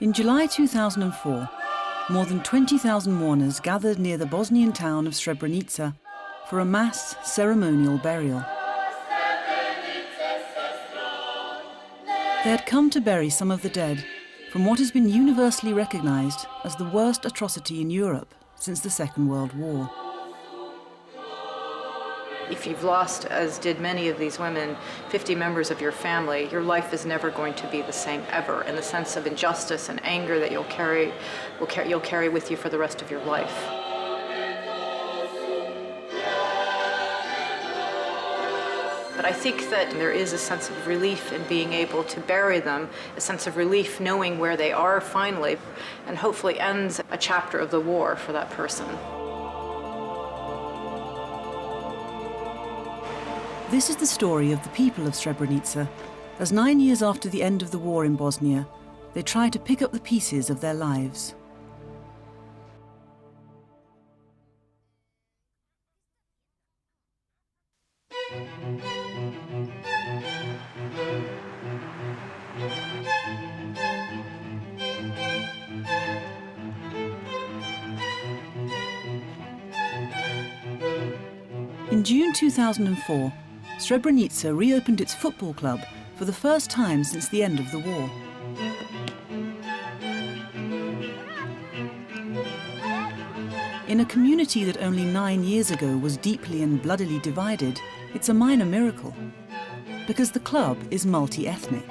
In July 2004, more than 20,000 mourners gathered near the Bosnian town of Srebrenica for a mass ceremonial burial. They had come to bury some of the dead from what has been universally recognized as the worst atrocity in Europe since the Second World War. If you've lost, as did many of these women, 50 members of your family, your life is never going to be the same ever, in the sense of injustice and anger that you'll carry with you for the rest of your life. But I think that there is a sense of relief in being able to bury them, a sense of relief knowing where they are finally, and hopefully ends a chapter of the war for that person. This is the story of the people of Srebrenica, as 9 years after the end of the war in Bosnia, they try to pick up the pieces of their lives. In June 2004, Srebrenica reopened its football club for the first time since the end of the war. In a community that only 9 years ago was deeply and bloodily divided, it's a minor miracle, because the club is multi-ethnic.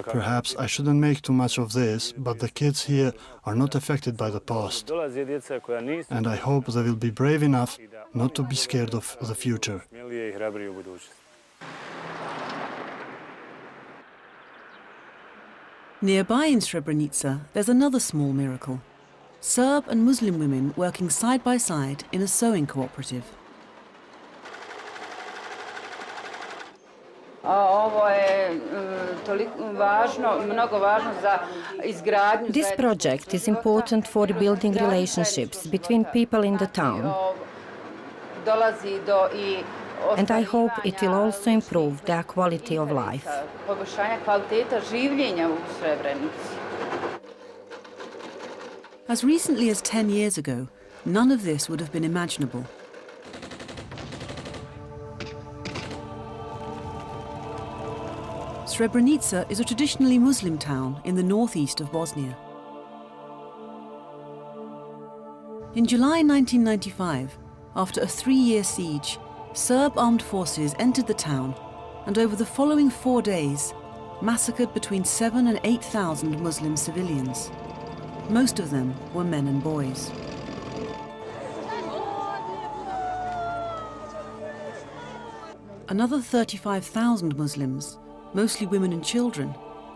Perhaps I shouldn't make too much of this, but the kids here are not affected by the past. And I hope they will be brave enough not to be scared of the future. Nearby in Srebrenica, there's another small miracle. Serb and Muslim women working side by side in a sewing cooperative. This project is important for building relationships between people in the town. And I hope it will also improve their quality of life. As recently as 10 years ago, none of this would have been imaginable. Srebrenica is a traditionally Muslim town in the northeast of Bosnia. In July 1995, after a 3-year siege, Serb armed forces entered the town and over the following 4 days massacred between 7,000 and 8,000 Muslim civilians. Most of them were men and boys. Another 35,000 Muslims, mostly women and children,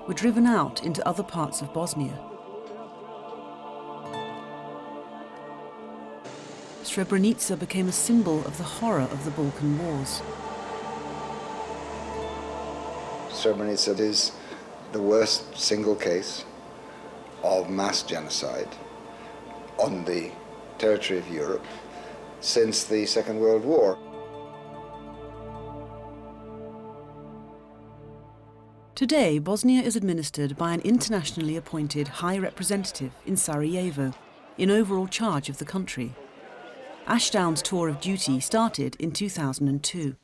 were driven out into other parts of Bosnia. Srebrenica became a symbol of the horror of the Balkan Wars. Srebrenica is the worst single case of mass genocide on the territory of Europe since the Second World War. Today, Bosnia is administered by an internationally appointed High Representative in Sarajevo, in overall charge of the country. Ashdown's tour of duty started in 2002.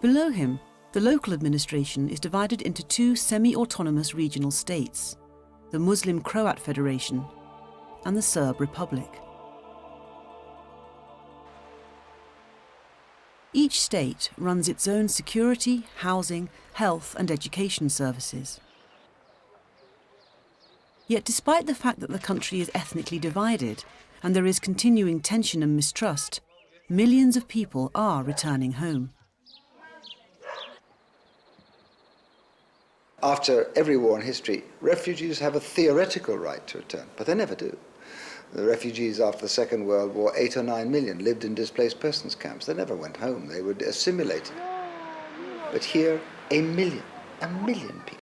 Below him, the local administration is divided into 2 semi-autonomous regional states, the Muslim Croat Federation and the Serb Republic. Each state runs its own security, housing, health and education services. Yet despite the fact that the country is ethnically divided and there is continuing tension and mistrust, millions of people are returning home. After every war in history, refugees have a theoretical right to return, but they never do. The refugees after the Second World War, 8 or 9 million, lived in displaced persons camps. They never went home. They were assimilated. But here, a million people.